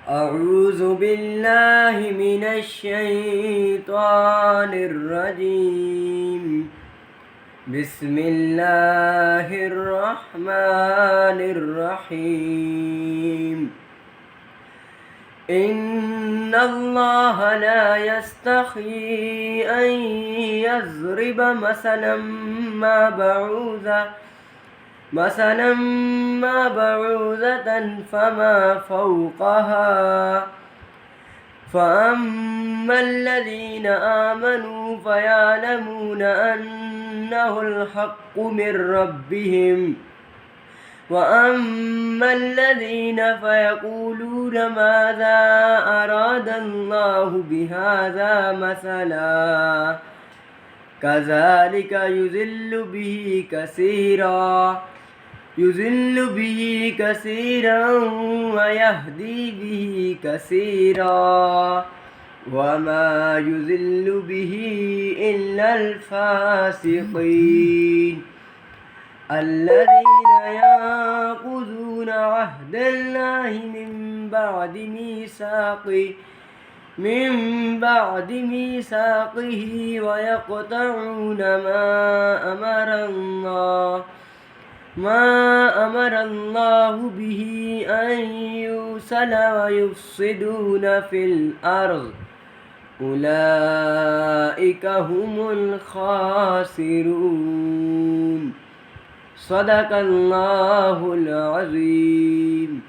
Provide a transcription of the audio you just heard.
أعوذ بالله من الشيطان الرجيم. بسم الله الرحمن الرحيم. إن الله لا يستحيي أن يضرب مثلا ما بعوضة فما فوقها، فأما الذين آمنوا فيعلمون أنه الحق من ربهم، وأما الذين فيقولون ماذا أراد الله بهذا مثلا، كذلك يضل به كثيرا ويهدي به كثيرا، وما يضل به إلا الفاسقين الذين ينقضون عهد الله من بعد ميثاقه ويقطعون ما أمر الله به أن يوصل ويفسدون في الأرض، أولئك هم الخاسرون. صدق الله العظيم.